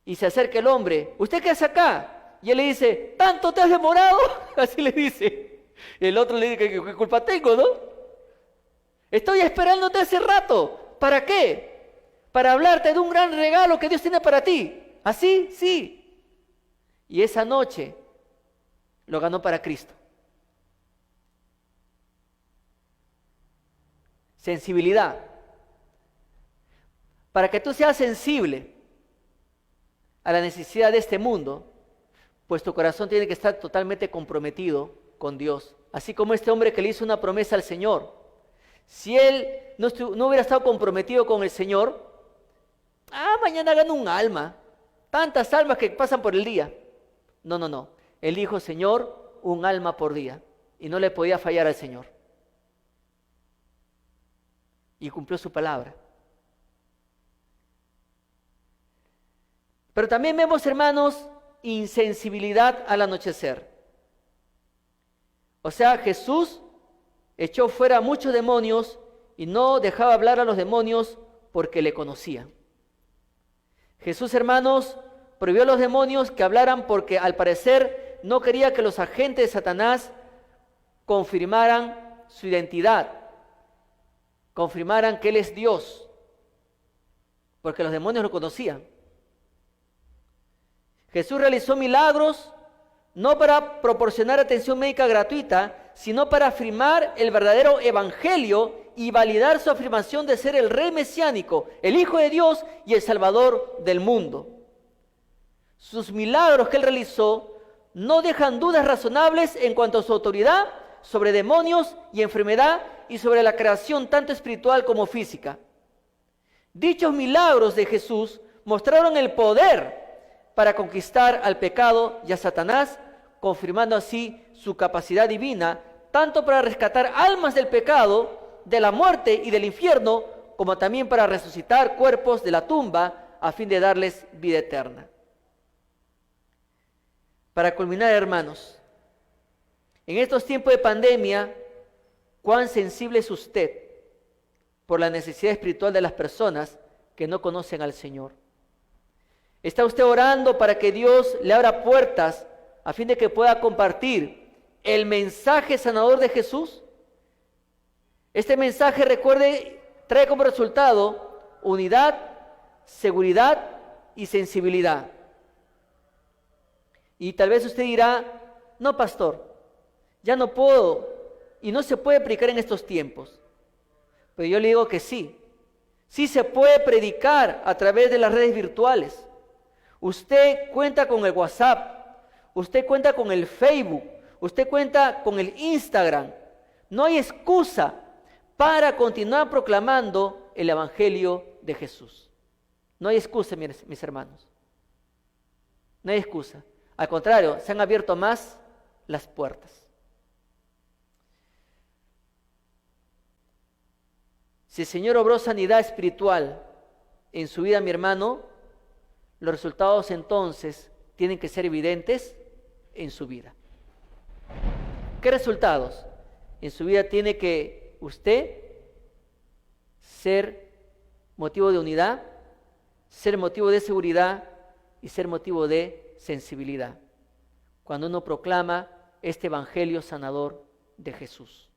Y se acerca el hombre. ¿Usted qué hace acá? Y él le dice, ¿tanto te has demorado? Así le dice. El otro le dice, ¿qué culpa tengo, no? Estoy esperándote hace rato. ¿Para qué? Para hablarte de un gran regalo que Dios tiene para ti. ¿Así? Sí. Y esa noche lo ganó para Cristo. Sensibilidad. Para que tú seas sensible a la necesidad de este mundo, pues tu corazón tiene que estar totalmente comprometido con Dios. Así como este hombre que le hizo una promesa al Señor. Si él no hubiera estado comprometido con el Señor, mañana gano un alma. Tantas almas que pasan por el día. No. Él dijo, Señor, un alma por día. Y no le podía fallar al Señor. Y cumplió su palabra. Pero también vemos, hermanos, insensibilidad al anochecer. O sea, Jesús echó fuera a muchos demonios y no dejaba hablar a los demonios porque le conocía. Jesús, hermanos, prohibió a los demonios que hablaran porque al parecer no quería que los agentes de Satanás confirmaran su identidad, confirmaran que Él es Dios, porque los demonios lo conocían. Jesús realizó milagros no para proporcionar atención médica gratuita, sino para afirmar el verdadero evangelio y validar su afirmación de ser el rey mesiánico, el Hijo de Dios y el Salvador del mundo. Sus milagros que él realizó no dejan dudas razonables en cuanto a su autoridad sobre demonios y enfermedad y sobre la creación tanto espiritual como física. Dichos milagros de Jesús mostraron el poder para conquistar al pecado y a Satanás, confirmando así su capacidad divina, tanto para rescatar almas del pecado, de la muerte y del infierno, como también para resucitar cuerpos de la tumba a fin de darles vida eterna. Para culminar, hermanos, en estos tiempos de pandemia, ¿cuán sensible es usted por la necesidad espiritual de las personas que no conocen al Señor? ¿Está usted orando para que Dios le abra puertas a fin de que pueda compartir el mensaje sanador de Jesús? Este mensaje, recuerde, trae como resultado unidad, seguridad y sensibilidad. Y tal vez usted dirá, no, pastor, ya no puedo y no se puede predicar en estos tiempos. Pero yo le digo que sí, sí se puede predicar a través de las redes virtuales. Usted cuenta con el WhatsApp, usted cuenta con el Facebook, usted cuenta con el Instagram. No hay excusa para continuar proclamando el Evangelio de Jesús. No hay excusa, mis hermanos. No hay excusa. Al contrario, se han abierto más las puertas. Si el Señor obró sanidad espiritual en su vida, mi hermano, los resultados entonces tienen que ser evidentes en su vida. ¿Qué resultados? En su vida tiene que usted ser motivo de unidad, ser motivo de seguridad y ser motivo de sensibilidad, cuando uno proclama este evangelio sanador de Jesús.